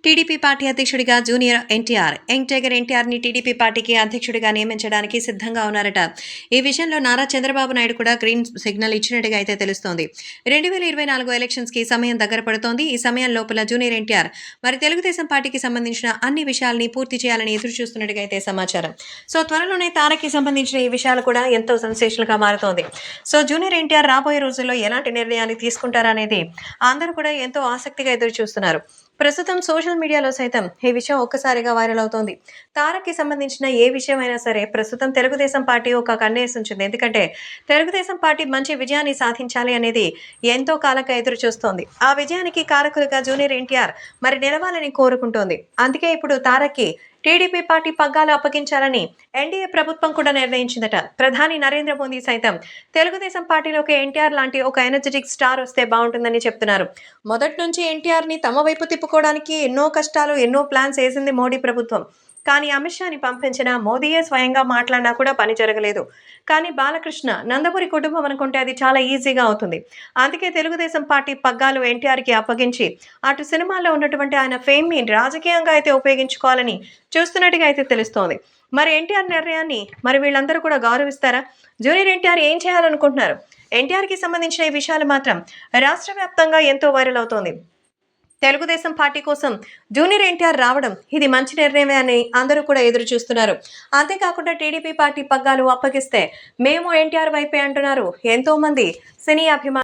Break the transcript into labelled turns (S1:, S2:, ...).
S1: TDP party అధ్యక్షుడిగా junior NTR young tiger ఎన్టీఆర్ని TDP పార్టీకి అధ్యక్షుడిగా నియమించడానికి సిద్ధంగా ఉన్నారట. ఈ విషయంలో నారా చంద్రబాబు నాయుడు కూడా గ్రీన్ సిగ్నల్ ఇచ్చినట్టుగా అయితే తెలుస్తోంది. 2024 ఎలక్షన్స్ కి సమయం దగ్గర పడుతోంది. ఈ సమయం లోపల జూనియర్ ఎన్టీఆర్ మరి తెలుగుదేశం పార్టీకి సంబంధించిన అన్ని విషయాల్ని పూర్తి చేయాలని ఎదురు చూస్తున్నట్టుగా అయితే సమాచారం. సో త్వరలోనే తారక్కి సంబంధించిన ఈ విషయాలు కూడా ఎంతో సెన్సేషనల్ గా మారుతోంది. సో జూనియర్ ఎన్టీఆర్ రాబోయే రోజుల్లో ఎలాంటి నిర్ణయాన్ని తీసుకుంటారనేది అందరూ కూడా ఎంతో ఆసక్తిగా ఎదురు చూస్తున్నారు. ప్రస్తుతం సోషల్ మీడియాలో సైతం ఈ విషయం ఒక్కసారిగా వైరల్ అవుతోంది. తారక్కి సంబంధించిన ఏ విషయమైనా సరే ప్రస్తుతం తెలుగుదేశం పార్టీ ఒక కన్నేసి ఉంచింది. ఎందుకంటే తెలుగుదేశం పార్టీ మంచి విజయాన్ని సాధించాలి అనేది ఎంతో కాలంగా ఎదురు చూస్తోంది. ఆ విజయానికి కారకులుగా జూనియర్ ఎన్టీఆర్ మరి నిలవాలని కోరుకుంటోంది. అందుకే ఇప్పుడు తారక్కి టీడీపీ పార్టీ పగ్గాలు అప్పగించాలని ఎన్డీఏ ప్రభుత్వం కూడా నిర్ణయించిందట. ప్రధాని నరేంద్ర మోదీ సైతం తెలుగుదేశం పార్టీలోకి ఎన్టీఆర్ లాంటి ఒక ఎనర్జెటిక్ స్టార్ వస్తే బాగుంటుందని చెప్తున్నారు. మొదటి నుంచి ఎన్టీఆర్ ని తమ వైపు తిప్పుకోవడానికి ఎన్నో కష్టాలు, ఎన్నో ప్లాన్స్ వేసింది మోడీ ప్రభుత్వం. కానీ అమిత్ షాని పంపించిన మోదీయే స్వయంగా మాట్లాడినా కూడా పని జరగలేదు. కానీ బాలకృష్ణ నందమూరి కుటుంబం అనుకుంటే అది చాలా ఈజీగా అవుతుంది. అందుకే తెలుగుదేశం పార్టీ పగ్గాలు ఎన్టీఆర్కి అప్పగించి అటు సినిమాల్లో ఉన్నటువంటి ఆయన ఫేమ్ని రాజకీయంగా అయితే ఉపయోగించుకోవాలని చూస్తున్నట్టుగా అయితే తెలుస్తోంది. మరి ఎన్టీఆర్ నిర్ణయాన్ని మరి వీళ్ళందరూ కూడా గౌరవిస్తారా? జూనియర్ ఎన్టీఆర్ ఏం చేయాలనుకుంటున్నారు? ఎన్టీఆర్కి సంబంధించిన ఈ విషయాలు మాత్రం రాష్ట్ర వ్యాప్తంగా ఎంతో వైరల్ అవుతోంది. తెలుగుదేశం పార్టీ కోసం జూనియర్ ఎన్టీఆర్ రావడం ఇది మంచి నిర్ణయమే అని అందరూ కూడా ఎదురు చూస్తున్నారు. అంతేకాకుండా టీడీపీ పార్టీ పగ్గాలు అప్పగిస్తే మేము ఎన్టీఆర్ వైపే అంటున్నారు ఎంతో మంది సినీ అభిమానులు.